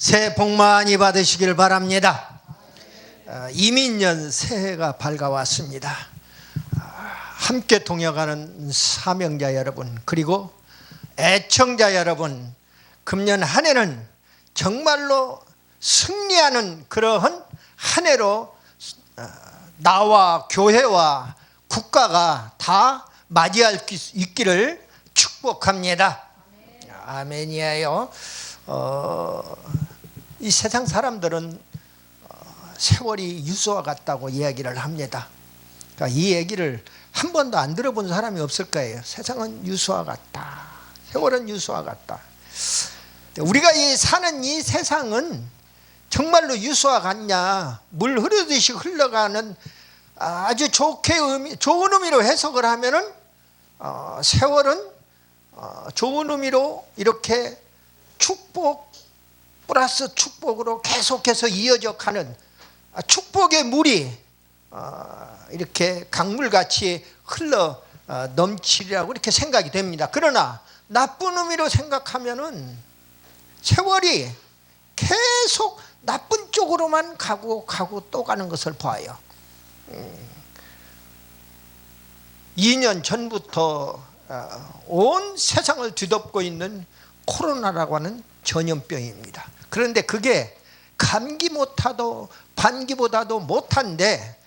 새해 복 많이 받으시길 바랍니다. 이민년 새해가 밝아왔습니다. 함께 동역하는 사명자 여러분, 그리고 애청자 여러분, 금년 한 해는 정말로 승리하는 그러한 한 해로 나와 교회와 국가가 다 맞이할 수 있기를 축복합니다. 아멘이에요. 이 세상 사람들은 세월이 유수와 같다고 이야기를 합니다. 그러니까 이 얘기를 한 번도 안 들어본 사람이 없을 거예요. 세상은 유수와 같다, 세월은 유수와 같다. 우리가 사는 이 세상은 정말로 유수와 같냐, 물 흐르듯이 흘러가는 아주 좋은 의미로 해석을 하면은 세월은 좋은 의미로 이렇게 축복 플러스 축복으로 계속해서 이어져 가는 축복의 물이 이렇게 강물같이 흘러 넘치리라고 이렇게 생각이 됩니다. 그러나 나쁜 의미로 생각하면은 세월이 계속 나쁜 쪽으로만 가고 또 가는 것을 봐요. 2년 전부터 온 세상을 뒤덮고 있는 코로나라고 하는 전염병입니다. 그런데 그게 감기보다도 못한데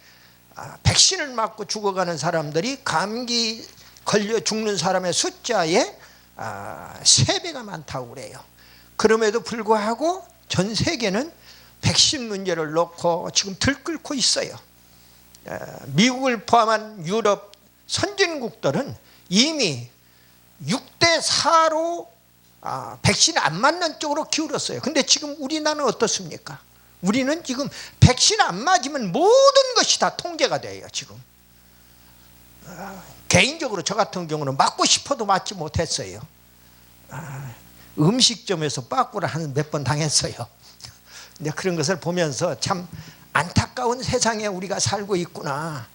백신을 맞고 죽어가는 사람들이 감기 걸려 죽는 사람의 숫자의 3배가 많다고 그래요. 그럼에도 불구하고 전 세계는 백신 문제를 놓고 지금 들끓고 있어요. 미국을 포함한 유럽 선진국들은 이미 6대4로 백신 안 맞는 쪽으로 기울었어요. 근데 지금 우리나라는 어떻습니까? 우리는 지금 백신 안 맞으면 모든 것이 다 통제가 돼요. 지금 개인적으로 저 같은 경우는 맞고 싶어도 맞지 못했어요. 음식점에서 빠꾸를 한 몇 번 당했어요. 근데 그런 것을 보면서 참 안타까운 세상에 우리가 살고 있구나.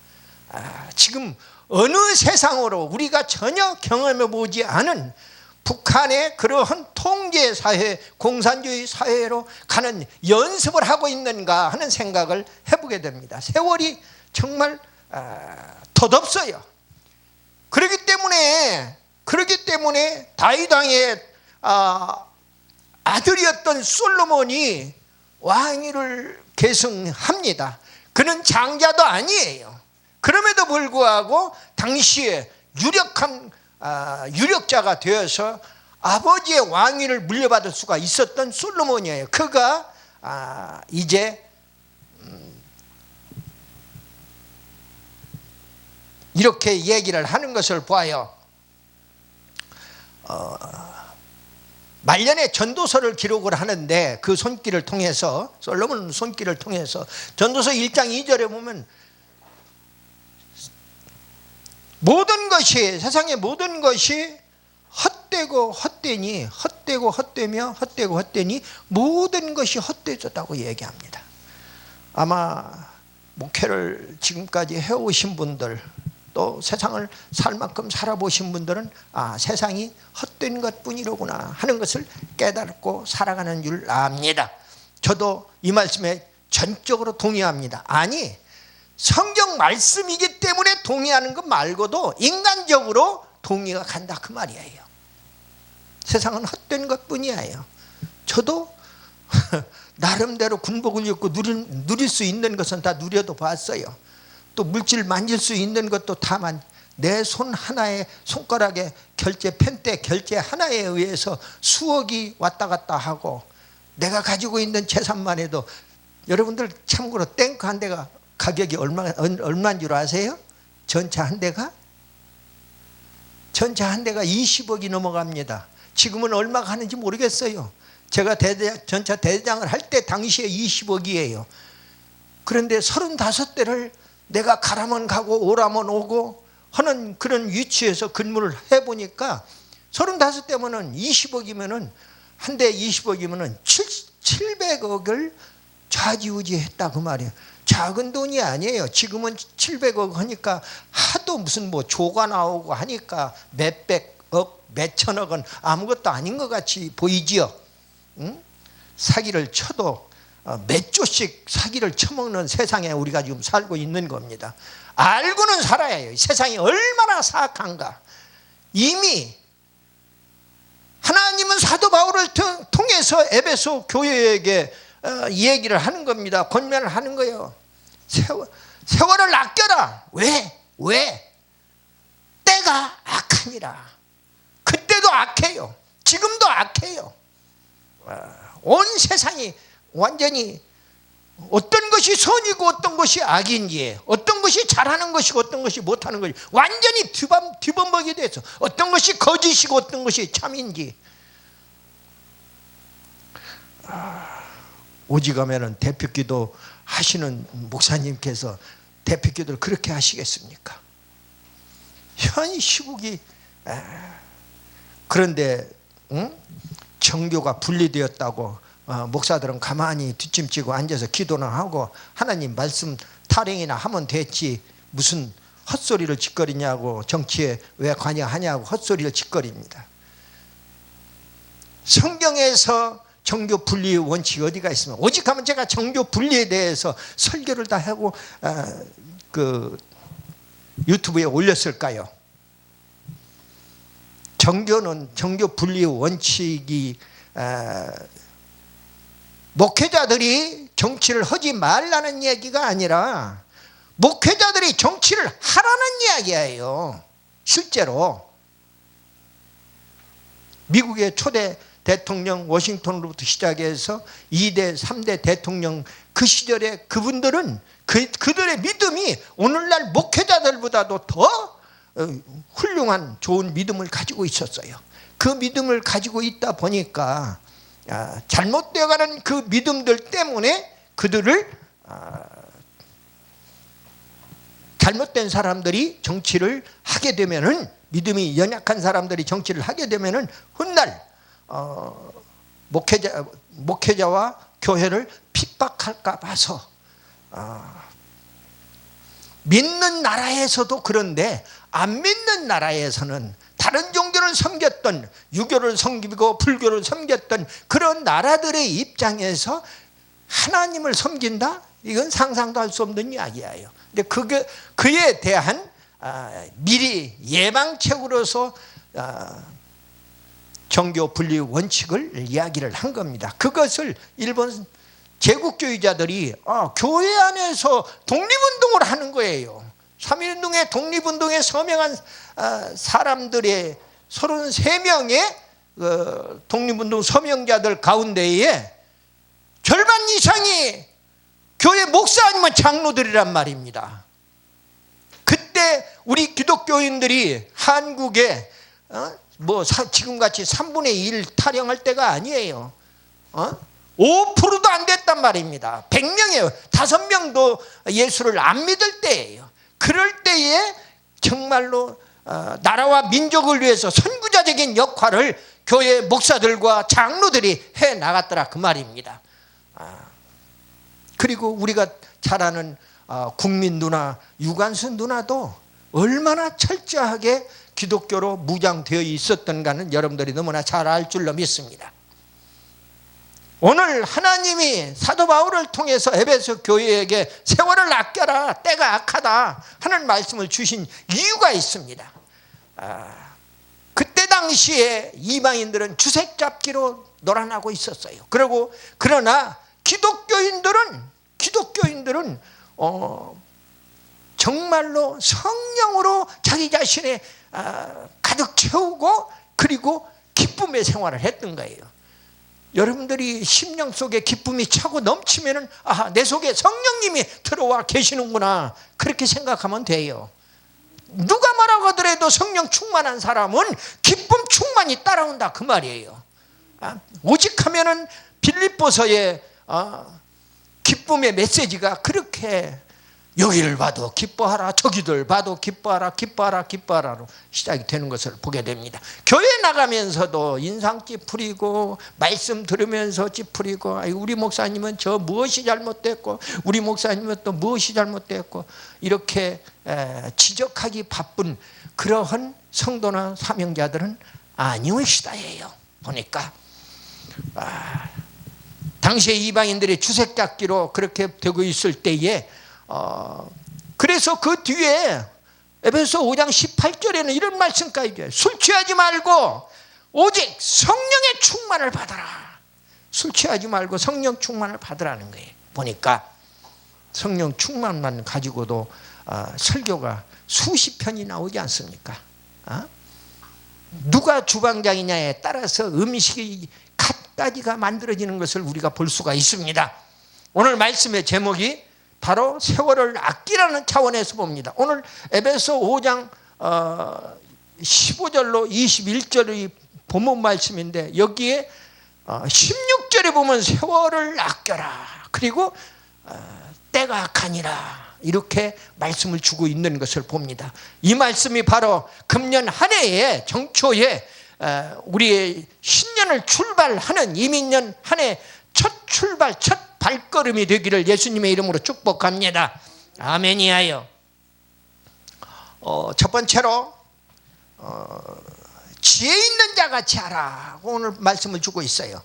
지금 어느 세상으로 우리가 전혀 경험해 보지 않은 북한의 그러한 통제 사회, 공산주의 사회로 가는 연습을 하고 있는가 하는 생각을 해보게 됩니다. 세월이 정말 덧없어요. 그렇기 때문에 다윗 왕의 아들이었던 솔로몬이 왕위를 계승합니다. 그는 장자도 아니에요. 그럼에도 불구하고 당시에 유력자가 되어서 아버지의 왕위를 물려받을 수가 있었던 솔로몬이에요. 그가 이제 이렇게 얘기를 하는 것을 보아요. 말년에 전도서를 기록을 하는데 그 손길을 통해서, 솔로몬 손길을 통해서 전도서 1장 2절에 보면 모든 것이, 세상의 모든 것이 헛되고 헛되니, 헛되고 헛되니 모든 것이 헛되졌다고 얘기합니다. 아마 목회를 지금까지 해오신 분들, 또 세상을 살 만큼 살아보신 분들은 세상이 헛된 것뿐이로구나 하는 것을 깨닫고 살아가는 줄 압니다. 저도 이 말씀에 전적으로 동의합니다. 아니, 성경 말씀이기 때문에 동의하는 것 말고도 인간적으로 동의가 간다 그 말이에요. 세상은 헛된 것뿐이에요. 저도 나름대로 군복을 입고 누릴 수 있는 것은 다 누려도 봤어요. 또 물질 만질 수 있는 것도 다만 내 손 하나에, 손가락에 결제, 펜대 결제 하나에 의해서 수억이 왔다 갔다 하고, 내가 가지고 있는 재산만 해도, 여러분들 참고로 탱크 한 대가 가격이 얼마인 줄 아세요? 전차 한 대가 20억이 넘어갑니다. 지금은 얼마가 하는지 모르겠어요. 제가 전차 대장을 할 때 당시에 20억이에요. 그런데 35대를 내가 가라면 가고 오라면 오고 하는 그런 위치에서 근무를 해보니까 35대면은 20억이면은, 한 대 20억이면은 700억을 좌지우지했다 그 말이에요. 작은 돈이 아니에요. 지금은 700억 하니까 하도 무슨 조가 나오고 하니까 몇백억, 몇천억은 아무것도 아닌 것 같이 보이지요. 응? 사기를 쳐도 몇 조씩 사기를 쳐먹는 세상에 우리가 지금 살고 있는 겁니다. 알고는 살아야 해요. 세상이 얼마나 사악한가. 이미 하나님은 사도 바울을 통해서 에베소 교회에게 얘기를 하는 겁니다. 권면을 하는 거예요. 세월을 아껴라. 왜? 때가 악하니라. 그때도 악해요. 지금도 악해요. 온 세상이 완전히 어떤 것이 선이고 어떤 것이 악인지, 어떤 것이 잘하는 것이고 어떤 것이 못하는 것이 완전히 뒤범벅이 돼서 어떤 것이 거짓이고 어떤 것이 참인지. 오직하면은 대표기도 하시는 목사님께서 대표기도를 그렇게 하시겠습니까? 현 시국이 그런데 정교가 분리되었다고 목사들은 가만히 뒷짐지고 앉아서 기도는 하고 하나님 말씀 타령이나 하면 됐지 무슨 헛소리를 짓거리냐고, 정치에 왜 관여하냐고 헛소리를 짓거립니다. 성경에서 정교 분리의 원칙이 어디가 있습니까? 오직하면 제가 정교 분리에 대해서 설교를 다 하고 그 유튜브에 올렸을까요? 정교는 정교 분리의 원칙이 목회자들이 정치를 하지 말라는 얘기가 아니라 목회자들이 정치를 하라는 이야기예요. 실제로 미국의 초대 대통령 워싱턴으로부터 시작해서 2대 3대 대통령 그 시절에 그분들은 그들의 믿음이 오늘날 목회자들보다도 더 훌륭한 좋은 믿음을 가지고 있었어요. 그 믿음을 가지고 있다 보니까 잘못되어가는 그 믿음들 때문에 그들을 잘못된 사람들이 정치를 하게 되면은, 믿음이 연약한 사람들이 정치를 하게 되면은 훗날 목회자와 교회를 핍박할까 봐서 믿는 나라에서도 그런데 안 믿는 나라에서는 다른 종교를 섬겼던, 유교를 섬기고 불교를 섬겼던 그런 나라들의 입장에서 하나님을 섬긴다? 이건 상상도 할 수 없는 이야기예요. 근데 그에 대한 미리 예방책으로서 정교 분리 원칙을 이야기를 한 겁니다. 그것을 일본 제국주의자들이 교회 안에서 독립운동을 하는 거예요. 3.1운동의 독립운동에 서명한 사람들의 33명의 독립운동 서명자들 가운데에 절반 이상이 교회 목사 아니면 장로들이란 말입니다. 그때 우리 기독교인들이 한국에 지금같이 3분의 1 타령할 때가 아니에요. 5%도 안 됐단 말입니다. 100명이에요. 5명도 예수를 안 믿을 때예요. 그럴 때에 정말로 나라와 민족을 위해서 선구자적인 역할을 교회 목사들과 장로들이 해 나갔더라 그 말입니다. 그리고 우리가 잘 아는 국민 누나, 유관순 누나도 얼마나 철저하게 기독교로 무장되어 있었던가는 여러분들이 너무나 잘 알 줄로 믿습니다. 오늘 하나님이 사도 바울을 통해서 에베소 교회에게 세월을 아껴라, 때가 악하다 하는 말씀을 주신 이유가 있습니다. 그때 당시에 이방인들은 주색 잡기로 놀아나고 있었어요. 그러나 기독교인들은 정말로 성령으로 자기 자신의 가득 채우고 그리고 기쁨의 생활을 했던 거예요. 여러분들이 심령 속에 기쁨이 차고 넘치면은 내 속에 성령님이 들어와 계시는구나, 그렇게 생각하면 돼요. 누가 뭐라고 하더라도 성령 충만한 사람은 기쁨 충만히 따라온다 그 말이에요. 오직하면은 빌립보서의 기쁨의 메시지가 그렇게 여기를 봐도 기뻐하라, 저기들 봐도 기뻐하라, 기뻐하라, 기뻐하라로 시작이 되는 것을 보게 됩니다. 교회 나가면서도 인상 찌푸리고 말씀 들으면서 찌푸리고 우리 목사님은 저 무엇이 잘못됐고 우리 목사님은 또 무엇이 잘못됐고 이렇게 지적하기 바쁜 그러한 성도나 사명자들은 아니오시다예요. 보니까 당시에 이방인들이 주색 잡기로 그렇게 되고 있을 때에 그래서 그 뒤에 에베소 5장 18절에는 이런 말씀까지 있어요. 술 취하지 말고 오직 성령의 충만을 받아라. 술 취하지 말고 성령 충만을 받으라는 거예요. 보니까 성령 충만만 가지고도 설교가 수십 편이 나오지 않습니까? 누가 주방장이냐에 따라서 음식이 갓가지가 만들어지는 것을 우리가 볼 수가 있습니다. 오늘 말씀의 제목이 바로 세월을 아끼라는 차원에서 봅니다. 오늘 에베소 5장 15절로 21절의 본문 말씀인데 여기에 16절에 보면 세월을 아껴라. 그리고 때가 악하니라. 이렇게 말씀을 주고 있는 것을 봅니다. 이 말씀이 바로 금년 한 해에 정초에 우리의 신년을 출발하는 이민년 한 해 첫 출발, 첫 발걸음이 되기를 예수님의 이름으로 축복합니다. 아멘이하여. 첫 번째로 지혜 있는 자같이 하라. 오늘 말씀을 주고 있어요.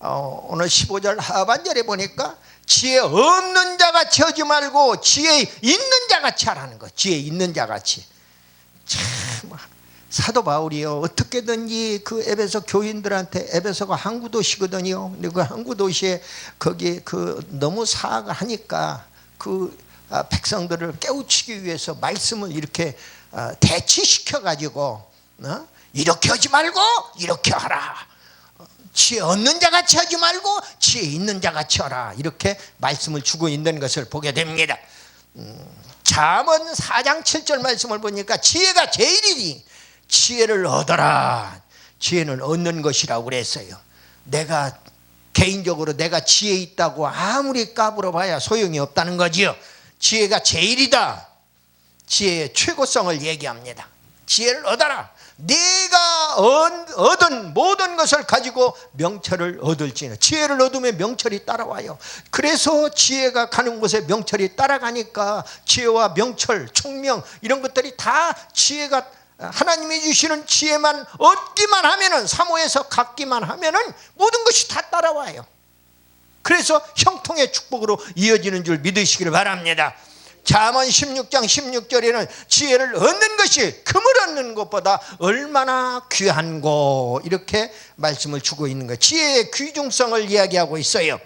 오늘 15절 하반절에 보니까 지혜 없는 자같이 하지 말고 지혜 있는 자같이 하라는 거. 지혜 있는 자같이. 참 사도 바울이요 어떻게든지 그 에베소 교인들한테, 에베소가 항구 도시거든요. 근데 그 항구 도시에 거기 너무 사악을 하니까 그 백성들을 깨우치기 위해서 말씀을 이렇게 대치시켜 가지고 이렇게 하지 말고 이렇게 하라. 지혜 없는 자같이 하지 말고 지혜 있는 자같이 하라. 이렇게 말씀을 주고 있는 것을 보게 됩니다. 잠언 4장 7절 말씀을 보니까 지혜가 제일이니 지혜를 얻어라. 지혜는 얻는 것이라고 그랬어요. 내가 개인적으로 내가 지혜 있다고 아무리 까불어 봐야 소용이 없다는 거지요. 지혜가 제일이다. 지혜의 최고성을 얘기합니다. 지혜를 얻어라. 네가 얻은 모든 것을 가지고 명철을 얻을지는. 지혜를 얻으면 명철이 따라와요. 그래서 지혜가 가는 곳에 명철이 따라가니까 지혜와 명철, 총명 이런 것들이 다 지혜가 하나님이 주시는 지혜만 얻기만 하면은, 사모해서 갖기만 하면은 모든 것이 다 따라와요. 그래서 형통의 축복으로 이어지는 줄 믿으시기를 바랍니다. 잠언 16장 16절에는 지혜를 얻는 것이 금을 얻는 것보다 얼마나 귀한고, 이렇게 말씀을 주고 있는 거예요. 지혜의 귀중성을 이야기하고 있어요.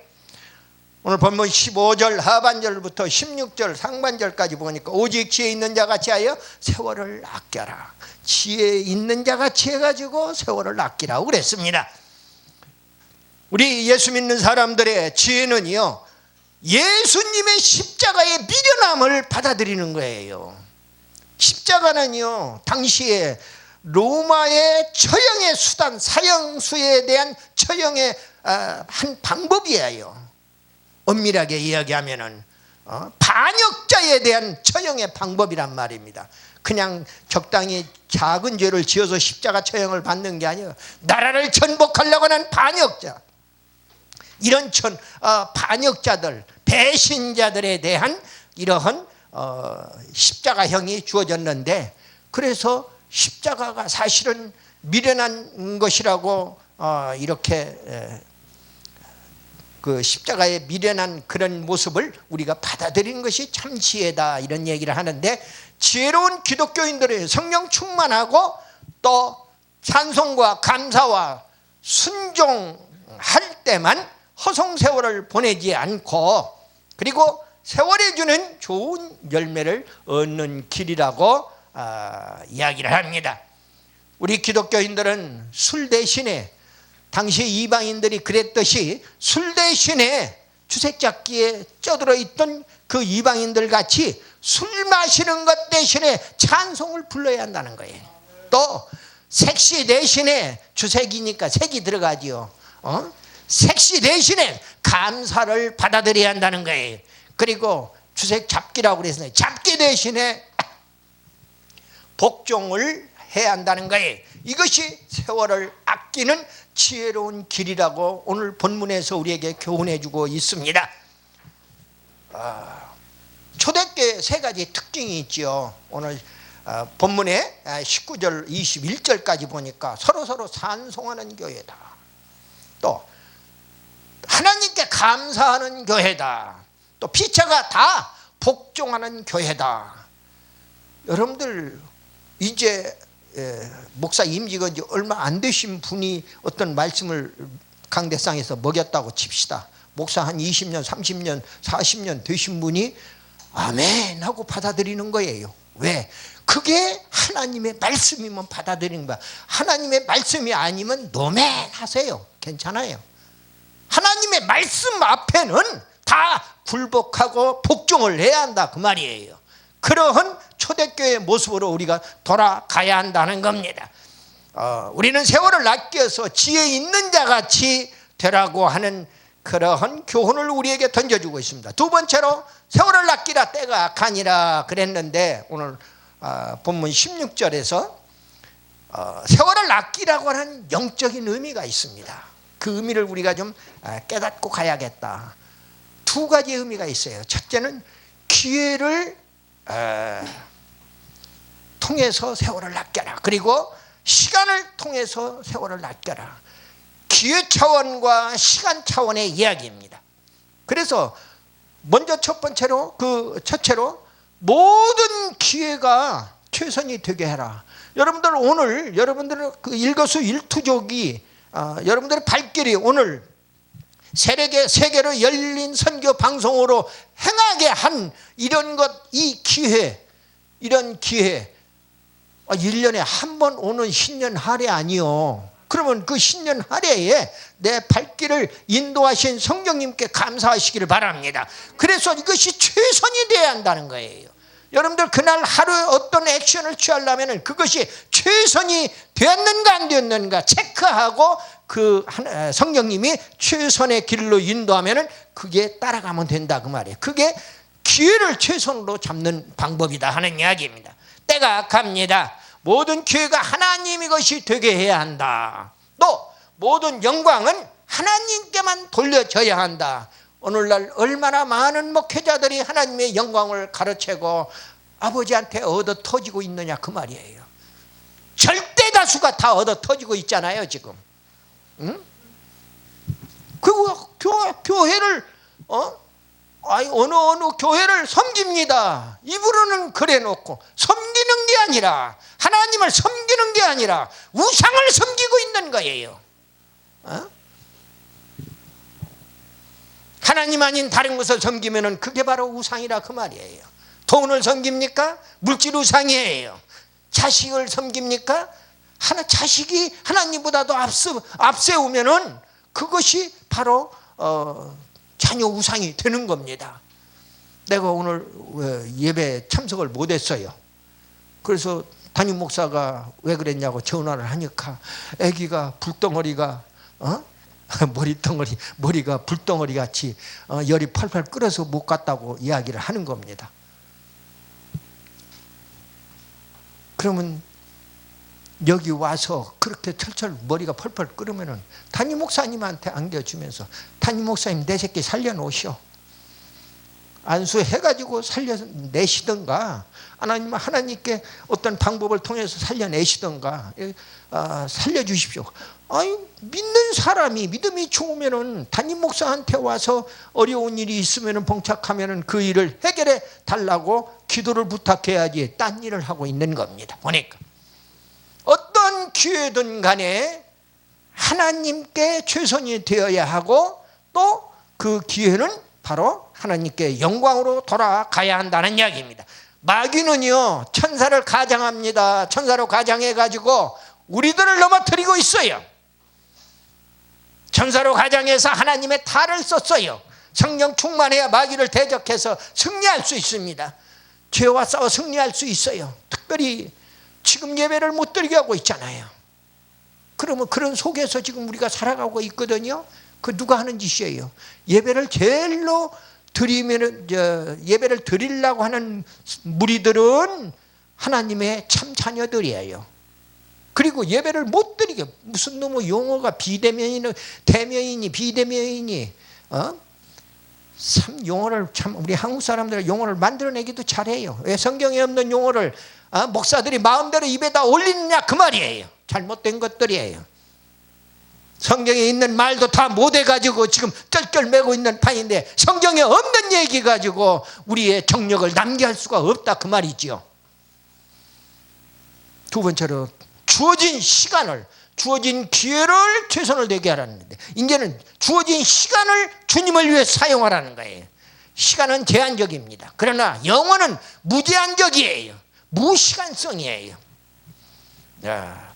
오늘 본문 15절 하반절부터 16절 상반절까지 보니까 오직 지혜 있는 자같이 하여 세월을 아껴라. 지혜 있는 자같이 해가지고 세월을 아끼라고 그랬습니다. 우리 예수 믿는 사람들의 지혜는요, 예수님의 십자가의 미련함을 받아들이는 거예요. 십자가는요, 당시에 로마의 처형의 수단, 사형수에 대한 처형의 한 방법이에요. 엄밀하게 이야기하면은 반역자에 대한 처형의 방법이란 말입니다. 그냥 적당히 작은 죄를 지어서 십자가 처형을 받는 게 아니에요. 나라를 전복하려고 하는 반역자, 이런 반역자들, 배신자들에 대한 이러한 십자가형이 주어졌는데, 그래서 십자가가 사실은 미련한 것이라고 이렇게 그 십자가의 미련한 그런 모습을 우리가 받아들이는 것이 참 지혜다, 이런 얘기를 하는데, 지혜로운 기독교인들의 성령 충만하고 또 찬송과 감사와 순종할 때만 허송세월을 보내지 않고, 그리고 세월이 주는 좋은 열매를 얻는 길이라고 이야기를 합니다. 우리 기독교인들은 술 대신에, 당시 이방인들이 그랬듯이 술 대신에 주색잡기에 쪄들어 있던 그 이방인들 같이 술 마시는 것 대신에 찬송을 불러야 한다는 거예요. 또 색시 대신에, 주색이니까 색이 들어가지요. 색시 대신에 감사를 받아들여야 한다는 거예요. 그리고 주색 잡기라고 그랬어요. 잡기 대신에 복종을 해야 한다는 거예요. 이것이 세월을 아끼는 지혜로운 길이라고 오늘 본문에서 우리에게 교훈해 주고 있습니다. 초대교회 세 가지 특징이 있죠. 오늘 본문에 19절 21절까지 보니까 서로 산송하는 교회다. 또 하나님께 감사하는 교회다. 또 피차가 다 복종하는 교회다. 여러분들 이제 목사 임직한 지 얼마 안 되신 분이 어떤 말씀을 강대상에서 먹였다고 칩시다. 목사 한 20년, 30년, 40년 되신 분이 아멘 하고 받아들이는 거예요. 왜? 그게 하나님의 말씀이면 받아들이는 거야. 하나님의 말씀이 아니면 노멘 하세요. 괜찮아요. 하나님의 말씀 앞에는 다 굴복하고 복종을 해야 한다 그 말이에요. 그러한 초대교회의 모습으로 우리가 돌아가야 한다는 겁니다. 우리는 세월을 아껴서 지혜 있는 자같이 되라고 하는 그러한 교훈을 우리에게 던져주고 있습니다. 두 번째로 세월을 아끼라 때가 악하니라 그랬는데 오늘 본문 16절에서 세월을 아끼라고 하는 영적인 의미가 있습니다. 그 의미를 우리가 좀 깨닫고 가야겠다. 두 가지 의미가 있어요. 첫째는 기회를 통해서 세월을 아껴라. 그리고 시간을 통해서 세월을 아껴라. 기회 차원과 시간 차원의 이야기입니다. 그래서 먼저 첫째로 모든 기회가 최선이 되게 해라. 여러분들 오늘 여러분들은 그 일거수일투족이 여러분들의 발길이 오늘 세계로 열린 선교 방송으로 행하게 한 이런 것, 이 기회, 이런 기회 1년에 한 번 오는 신년 할애 아니요. 그러면 그 신년 할애에 내 발길을 인도하신 성령님께 감사하시기를 바랍니다. 그래서 이것이 최선이 되어야 한다는 거예요. 여러분들 그날 하루에 어떤 액션을 취하려면 그것이 최선이 되었는가 안 되었는가 체크하고 그 성령님이 최선의 길로 인도하면 그게 따라가면 된다 그 말이에요. 그게 기회를 최선으로 잡는 방법이다 하는 이야기입니다. 때가 악합니다. 모든 기회가 하나님의 것이 되게 해야 한다. 또 모든 영광은 하나님께만 돌려져야 한다. 오늘날 얼마나 많은 목회자들이 하나님의 영광을 가르치고 아버지한테 얻어 터지고 있느냐 그 말이에요. 절대 다수가 다 얻어 터지고 있잖아요 지금. 응? 그리고 교회를 어느 교회를 섬깁니다. 입으로는 그래 놓고 섬기는 게 아니라 하나님을 섬기는 게 아니라 우상을 섬기고 있는 거예요. 하나님 아닌 다른 것을 섬기면 그게 바로 우상이라 그 말이에요. 돈을 섬깁니까? 물질 우상이에요. 자식을 섬깁니까? 자식이 하나님보다도 앞세우면은 그것이 바로 자녀 우상이 되는 겁니다. 내가 오늘 예배 참석을 못했어요. 그래서 담임 목사가 왜 그랬냐고 전화를 하니까 아기가 불덩어리가 머리가 불덩어리 같이 열이 팔팔 끓어서 못 갔다고 이야기를 하는 겁니다. 그러면 여기 와서 그렇게 철철 머리가 펄펄 끓으면은 담임 목사님한테 안겨주면서 담임 목사님 내 새끼 살려놓으시오. 안수해가지고 살려내시던가 아니면 하나님께 어떤 방법을 통해서 살려내시던가 살려주십시오. 아니 믿는 사람이 믿음이 좋으면은 담임 목사한테 와서 어려운 일이 있으면은 봉착하면은 그 일을 해결해 달라고 기도를 부탁해야지 딴 일을 하고 있는 겁니다. 보니까 어떤 기회든 간에 하나님께 최선이 되어야 하고 또 그 기회는 바로 하나님께 영광으로 돌아가야 한다는 이야기입니다. 마귀는요 천사를 가장합니다. 천사로 가장해가지고 우리들을 넘어뜨리고 있어요. 천사로 가장해서 하나님의 탈을 썼어요. 성령 충만해야 마귀를 대적해서 승리할 수 있습니다. 죄와 싸워 승리할 수 있어요. 특별히 지금 예배를 못 드리게 하고 있잖아요. 그러면 그런 속에서 지금 우리가 살아가고 있거든요. 그 누가 하는 짓이에요? 예배를 제일로 드리면은 예배를 드리려고 하는 무리들은 하나님의 참 자녀들이에요. 그리고 예배를 못 드리게 무슨 놈의 용어가 대면이니 비대면이니 참 용어를 참 우리 한국 사람들 용어를 만들어내기도 잘해요. 왜 성경에 없는 용어를 목사들이 마음대로 입에다 올리느냐 그 말이에요. 잘못된 것들이에요. 성경에 있는 말도 다 못해가지고 지금 쩔쩔매고 있는 판인데 성경에 없는 얘기 가지고 우리의 정력을 남게 할 수가 없다 그 말이지요. 두 번째로 주어진 시간을, 주어진 기회를 최선을 다하게 하라는데 이제는 주어진 시간을 주님을 위해 사용하라는 거예요. 시간은 제한적입니다. 그러나 영혼은 무제한적이에요. 무시간성이에요.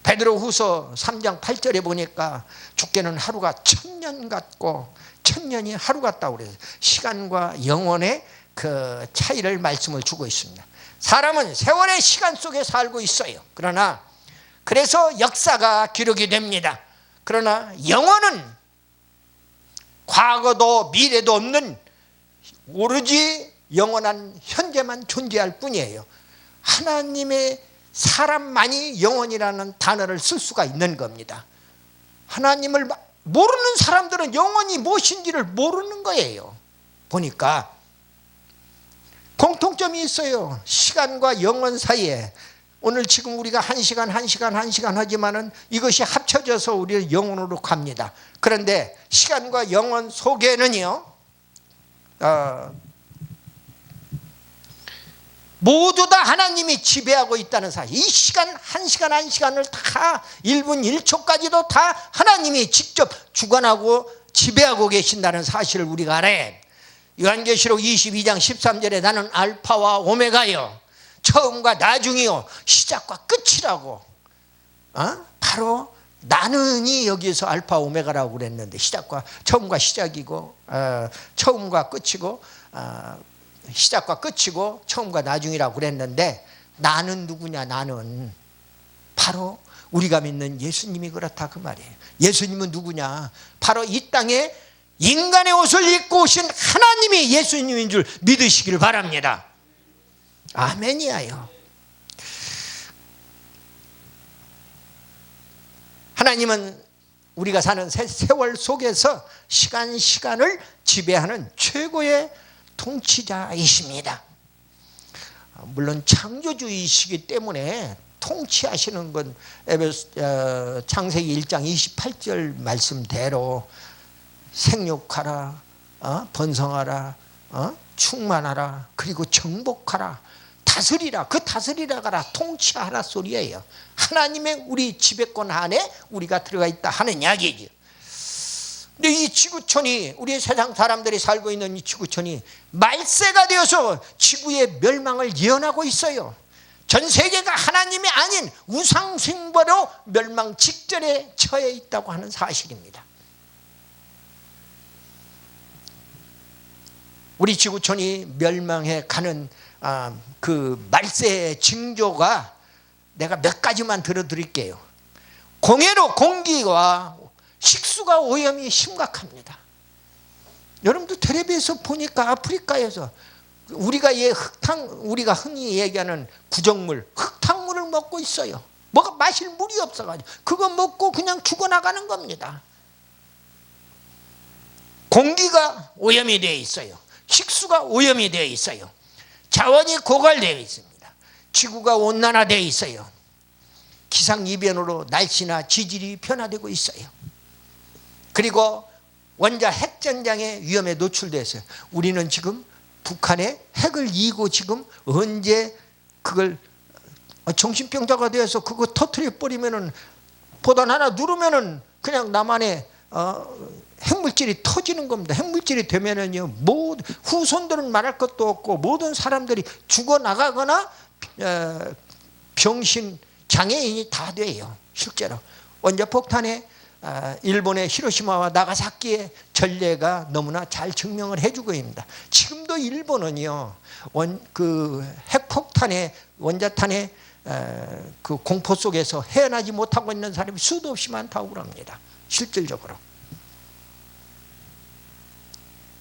베드로후서 3장 8절에 보니까 주께는 하루가 1000년 같고 1000년이 하루 같다고 그래서 시간과 영혼의 그 차이를 말씀을 주고 있습니다. 사람은 세월의 시간 속에 살고 있어요. 그러나 그래서 역사가 기록이 됩니다. 그러나 영혼은 과거도 미래도 없는 오로지 영원한 현재만 존재할 뿐이에요. 하나님의 사람만이 영혼이라는 단어를 쓸 수가 있는 겁니다. 하나님을 모르는 사람들은 영혼이 무엇인지를 모르는 거예요. 보니까 공통점이 있어요. 시간과 영혼 사이에. 오늘 지금 우리가 1시간 하지만은 이것이 합쳐져서 우리의 영혼으로 갑니다. 그런데 시간과 영혼 속에는요, 모두 다 하나님이 지배하고 있다는 사실. 이 시간, 한 시간을 다 1분 1초까지도 다 하나님이 직접 주관하고 지배하고 계신다는 사실을 우리가 알아야 해요. 요한계시록 22장 13절에 나는 알파와 오메가요, 처음과 나중이요, 시작과 끝이라고. 바로 나는이 여기서 알파 오메가라고 그랬는데 시작과 처음과 시작이고 처음과 끝이고 시작과 끝이고 처음과 나중이라고 그랬는데 나는 누구냐? 나는 바로 우리가 믿는 예수님이 그렇다 그 말이에요. 예수님은 누구냐? 바로 이 땅에 인간의 옷을 입고 오신 하나님이 예수님인 줄 믿으시길 바랍니다. 아멘이야요. 하나님은 우리가 사는 세월 속에서 시간을 지배하는 최고의 통치자이십니다. 물론 창조주이시기 때문에 통치하시는 건 창세기 1장 28절 말씀대로 생육하라, 번성하라, 충만하라, 그리고 정복하라, 다스리라, 그 다스리라가라, 통치하라 소리예요. 하나님의 우리 지배권 안에 우리가 들어가 있다 하는 이야기죠. 근데 이 지구촌이, 우리 세상 사람들이 살고 있는 이 지구촌이 말세가 되어서 지구의 멸망을 예언하고 있어요. 전 세계가 하나님이 아닌 우상숭배로 멸망 직전에 처해 있다고 하는 사실입니다. 우리 지구촌이 멸망해 가는 그 말세의 징조가 내가 몇 가지만 들어드릴게요. 공해로 공기와 식수가 오염이 심각합니다. 여러분들 텔레비에서 보니까 아프리카에서 우리가 우리가 흔히 얘기하는 부정물, 흙탕물을 먹고 있어요. 뭐가 마실 물이 없어가지고 그거 먹고 그냥 죽어나가는 겁니다. 공기가 오염이 되어 있어요. 식수가 오염이 되어 있어요. 자원이 고갈되어 있습니다. 지구가 온난화되어 있어요. 기상이변으로 날씨나 지질이 변화되고 있어요. 그리고 원자 핵전장의 위험에 노출되어 있어요. 우리는 지금 북한에 핵을 이고 지금 언제 그걸 정신병자가 되어서 그거 터뜨려버리면은 보단 하나 누르면은 그냥 나만의 핵물질이 터지는 겁니다. 핵물질이 되면은요, 후손들은 말할 것도 없고 모든 사람들이 죽어나가거나 병신 장애인이 다 돼요. 실제로 원자폭탄에 일본의 히로시마와 나가사키의 전례가 너무나 잘 증명을 해주고 있습니다. 지금도 일본은요, 그 핵폭탄의 원자탄의 그 공포 속에서 헤어나지 못하고 있는 사람이 수도 없이 많다고 그럽니다. 실질적으로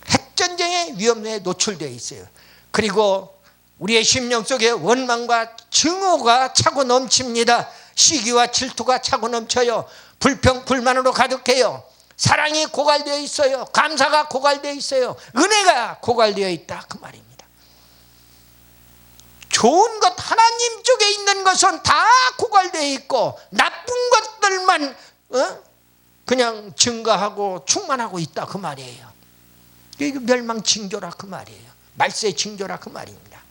핵전쟁의 위험에 노출되어 있어요. 그리고 우리의 심령 속에 원망과 증오가 차고 넘칩니다. 시기와 질투가 차고 넘쳐요. 불평, 불만으로 가득해요. 사랑이 고갈되어 있어요. 감사가 고갈되어 있어요. 은혜가 고갈되어 있다 그 말입니다. 좋은 것, 하나님 쪽에 있는 것은 다 고갈되어 있고 나쁜 것들만 그냥 증가하고 충만하고 있다 그 말이에요. 이게 멸망 징조라 그 말이에요. 말세 징조라 그 말입니다.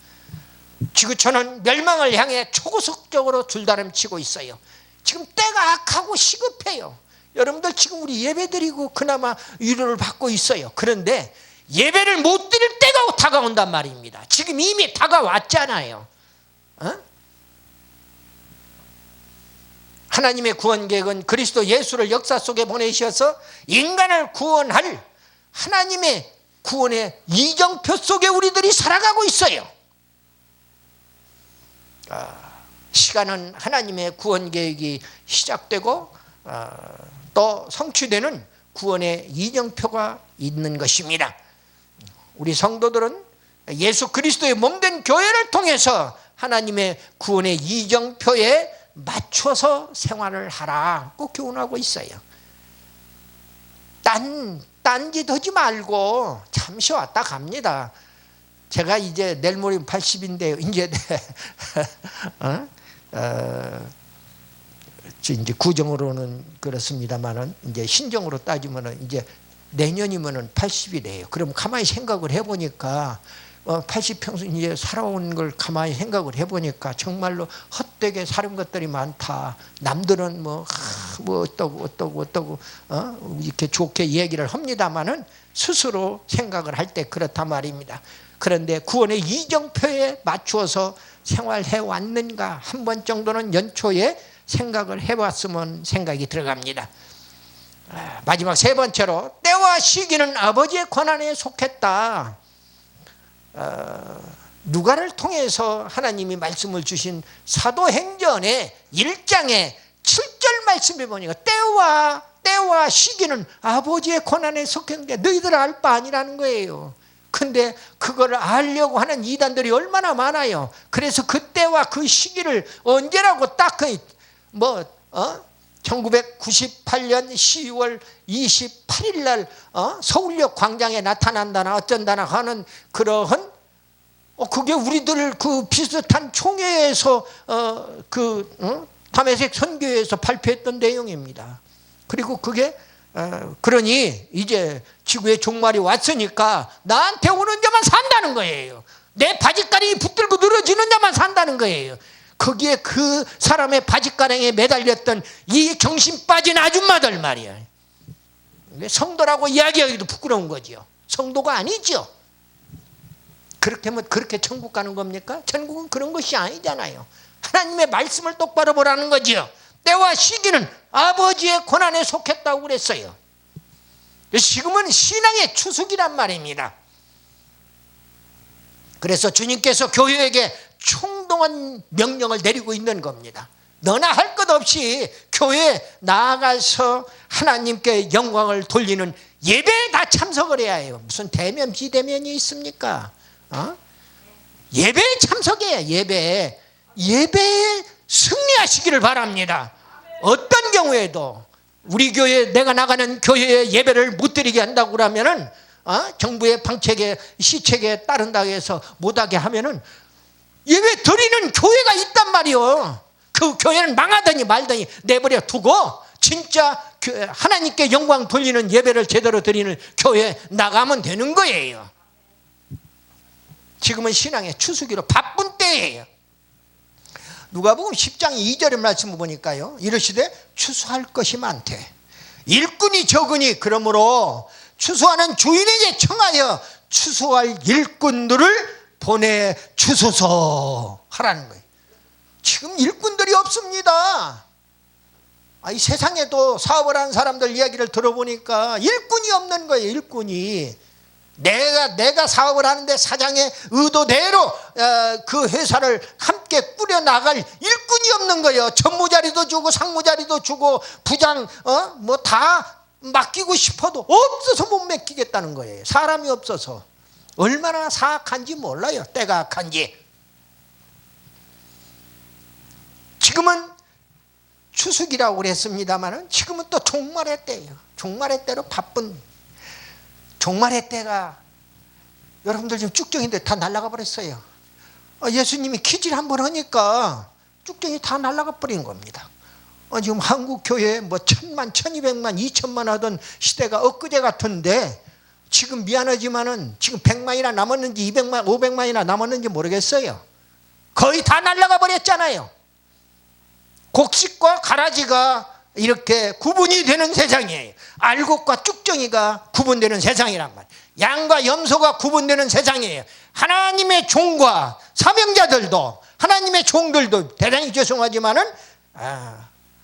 지구촌은 멸망을 향해 초고속적으로 줄다름치고 있어요. 지금 때가 악하고 시급해요. 여러분들 지금 우리 예배드리고 그나마 위로를 받고 있어요. 그런데 예배를 못 드릴 때가 다가온단 말입니다. 지금 이미 다가왔잖아요. 하나님의 구원 계획은 그리스도 예수를 역사 속에 보내셔서 인간을 구원할 하나님의 구원의 이정표 속에 우리들이 살아가고 있어요. 시간은 하나님의 구원 계획이 시작되고 또 성취되는 구원의 이정표가 있는 것입니다. 우리 성도들은 예수 그리스도의 몸된 교회를 통해서 하나님의 구원의 이정표에 맞춰서 생활을 하라 꼭 교훈하고 있어요. 딴짓 하지 말고 잠시 왔다 갑니다. 제가 이제 내일 모레 80인데 이제 이제 구정으로는 그렇습니다만은 이제 신정으로 따지면은 이제 내년이면은 80이래요. 그럼 가만히 생각을 해보니까 80평생 이제 살아온 걸 가만히 생각을 해보니까 정말로 헛되게 사는 것들이 많다. 남들은 뭐 어떠고 이렇게 좋게 얘기를 합니다만은 스스로 생각을 할 때 그렇단 말입니다. 그런데 구원의 이정표에 맞추어서 생활해 왔는가 한 번 정도는 연초에 생각을 해봤으면 생각이 들어갑니다. 마지막 세 번째로 때와 시기는 아버지의 권한에 속했다. 누가를 통해서 하나님이 말씀을 주신 사도행전의 1장의 7절 말씀에 보니까 때와 시기는 아버지의 권한에 속했는데 너희들 알 바 아니라는 거예요. 근데 그걸 알려고 하는 이단들이 얼마나 많아요. 그래서 그때와 그 시기를 언제라고 딱 1998년 10월 28일 날 서울역 광장에 나타난다나 어쩐다나 하는 그러한 그게 우리들 그 비슷한 총회에서 담에색 선교회에서 발표했던 내용입니다. 그리고 그게 그러니 이제 지구의 종말이 왔으니까 나한테 오는 자만 산다는 거예요. 내 바짓가랑이 붙들고 늘어지는 자만 산다는 거예요. 거기에 그 사람의 바짓가랑이에 매달렸던 이 정신 빠진 아줌마들 말이야. 성도라고 이야기하기도 부끄러운 거지요. 성도가 아니죠. 그렇게 하면 그렇게 천국 가는 겁니까? 천국은 그런 것이 아니잖아요. 하나님의 말씀을 똑바로 보라는 거지요. 때와 시기는 아버지의 권한에 속했다고 그랬어요. 지금은 신앙의 추수기란 말입니다. 그래서 주님께서 교회에게 총동원 명령을 내리고 있는 겁니다. 너나 할 것 없이 교회에 나아가서 하나님께 영광을 돌리는 예배에 다 참석을 해야 해요. 무슨 대면 비대면이 있습니까? 예배에 참석해야 예배에 승리하시기를 바랍니다. 어떤 경우에도 우리 교회 내가 나가는 교회에 예배를 못 드리게 한다고 그러면은 정부의 방책에 시책에 따른다고 해서 못하게 하면은 예배 드리는 교회가 있단 말이요. 그 교회는 망하더니 말더니 내버려 두고 진짜 하나님께 영광 돌리는 예배를 제대로 드리는 교회에 나가면 되는 거예요. 지금은 신앙의 추수기로 바쁜 때예요. 누가복음 10장 2절의 말씀을 보니까요, 이르시되 추수할 것이 많대 일꾼이 적으니 그러므로 추수하는 주인에게 청하여 추수할 일꾼들을 보내주소서 하라는 거예요. 지금 일꾼들이 없습니다. 이 세상에도 사업을 하는 사람들 이야기를 들어보니까 일꾼이 없는 거예요. 일꾼이 내가 사업을 하는데 사장의 의도대로 그 회사를 함께 꾸려나갈 일꾼이 없는 거예요. 전무자리도 주고 상무자리도 주고 부장 뭐 다 맡기고 싶어도 없어서 못 맡기겠다는 거예요. 사람이 없어서. 얼마나 사악한지 몰라요. 때가 악한지. 지금은 추수기라고 그랬습니다만 지금은 또 종말의 때예요. 종말의 때로 바쁜. 종말의 때가 여러분들 지금 쭉정인데 다 날아가 버렸어요. 예수님이 기질 한번 하니까 쭉정이 다 날아가 버린 겁니다. 지금 한국 교회 뭐 1000만, 1200만, 2000만 하던 시대가 엊그제 같은데 지금 미안하지만은 지금 100만이나 남았는지 200만, 500만이나 남았는지 모르겠어요. 거의 다 날아가 버렸잖아요. 곡식과 가라지가 이렇게 구분이 되는 세상이에요. 알곡과 쭉정이가 구분되는 세상이란 말이에요. 양과 염소가 구분되는 세상이에요. 하나님의 종과 사명자들도, 하나님의 종들도 대단히 죄송하지만은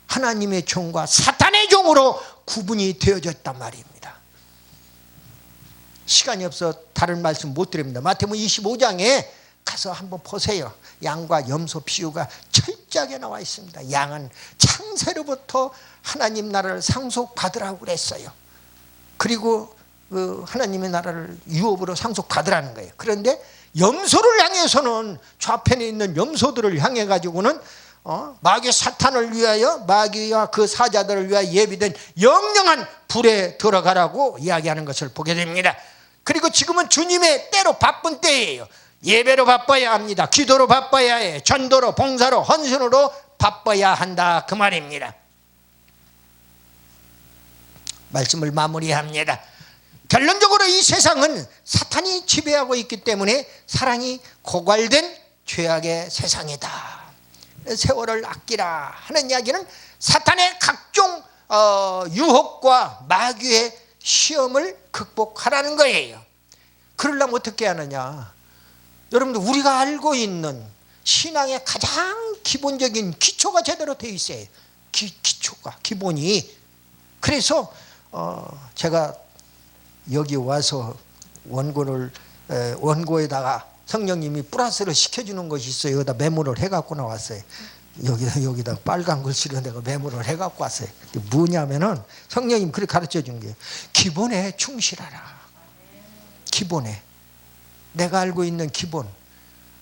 하나님의 종과 사탄의 종으로 구분이 되어졌단 말입니다. 시간이 없어 다른 말씀 못 드립니다. 마태복음 25장에 가서 한번 보세요. 양과 염소 비유가 철저하게 나와 있습니다. 양은 창세로부터 하나님 나라를 상속받으라고 그랬어요. 그리고 그 하나님의 나라를 유업으로 상속받으라는 거예요. 그런데 염소를 향해서는 좌편에 있는 염소들을 향해 가지고는 마귀 사탄을 위하여, 마귀와 그 사자들을 위하여 예비된 영영한 불에 들어가라고 이야기하는 것을 보게 됩니다. 그리고 지금은 주님의 때로 바쁜 때예요. 예배로 바빠야 합니다. 기도로 바빠야 해. 전도로, 봉사로, 헌신으로 바빠야 한다, 그 말입니다. 말씀을 마무리합니다. 결론적으로 이 세상은 사탄이 지배하고 있기 때문에 사랑이 고갈된 죄악의 세상이다. 세월을 아끼라 하는 이야기는 사탄의 각종 유혹과 마귀의 시험을 극복하라는 거예요. 그러려면 어떻게 하느냐? 여러분들, 우리가 알고 있는 신앙의 가장 기본적인 기초가 제대로 되어 있어요. 기초가, 기본이. 그래서 제가 여기 와서 원고에다가 성령님이 플러스를 시켜주는 것이 있어요. 여기다 메모를 해갖고 나왔어요. 여기다 빨간 글씨로 내가 메모를 해갖고 왔어요. 뭐냐면은 성령님 그렇게 가르쳐 준 게, 기본에 충실하라. 기본에. 내가 알고 있는 기본.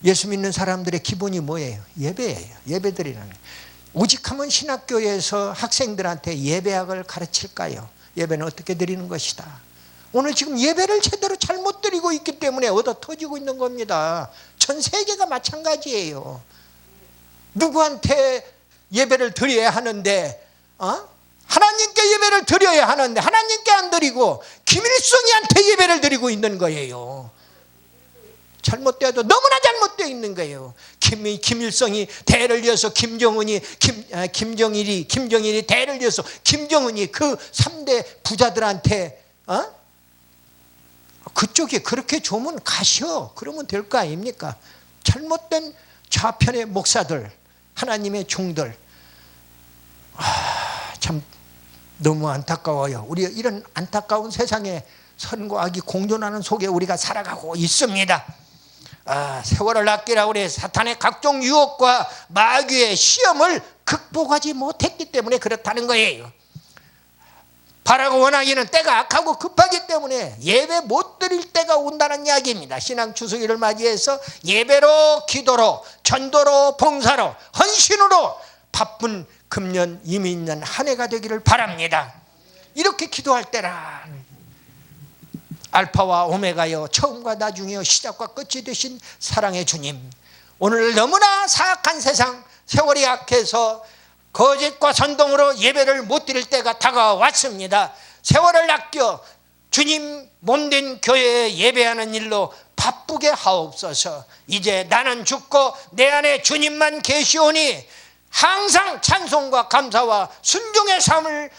예수 믿는 사람들의 기본이 뭐예요? 예배예요. 예배드리는. 오직 하면 신학교에서 학생들한테 예배학을 가르칠까요? 예배는 어떻게 드리는 것이다. 오늘 지금 예배를 제대로 잘못 드리고 있기 때문에 얻어 터지고 있는 겁니다. 전 세계가 마찬가지예요. 누구한테 예배를 드려야 하는데, 하나님께 예배를 드려야 하는데 하나님께 안 드리고 김일성이한테 예배를 드리고 있는 거예요. 잘못되어도 너무나 잘못되어 있는 거예요. 김일성이 대를 이어서 김정일이 대를 이어서 김정은이 그 3대 부자들한테 그쪽에 그렇게 좋으면 가셔. 그러면 될 거 아닙니까? 잘못된 좌편의 목사들, 하나님의 종들, 참 너무 안타까워요. 우리 이런 안타까운 세상에 선과 악이 공존하는 속에 우리가 살아가고 있습니다. 세월을 아끼라 우리 사탄의 각종 유혹과 마귀의 시험을 극복하지 못했기 때문에 그렇다는 거예요. 바라고 원하기는 때가 악하고 급하기 때문에 예배 못 드릴 때가 온다는 이야기입니다. 신앙 추수기를 맞이해서 예배로, 기도로, 전도로, 봉사로, 헌신으로 바쁜 금년 이민년 한 해가 되기를 바랍니다. 이렇게 기도할 때라. 알파와 오메가여, 처음과 나중이여, 시작과 끝이 되신 사랑의 주님, 오늘 너무나 사악한 세상, 세월이 악해서 거짓과 선동으로 예배를 못 드릴 때가 다가왔습니다. 세월을 아껴 주님 몸된 교회에 예배하는 일로 바쁘게 하옵소서. 이제 나는 죽고 내 안에 주님만 계시오니 항상 찬송과 감사와 순종의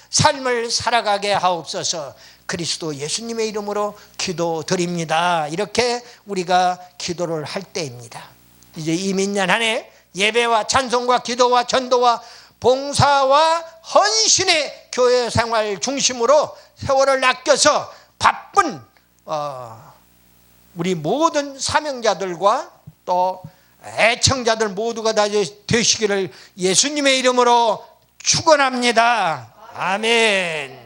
삶을 살아가게 하옵소서. 그리스도 예수님의 이름으로 기도드립니다. 이렇게 우리가 기도를 할 때입니다. 이제 이민년 한 해 예배와 찬송과 기도와 전도와 봉사와 헌신의 교회 생활 중심으로 세월을 아껴서 바쁜 우리 모든 사명자들과 또 애청자들 모두가 다 되시기를 예수님의 이름으로 축원합니다. 아멘.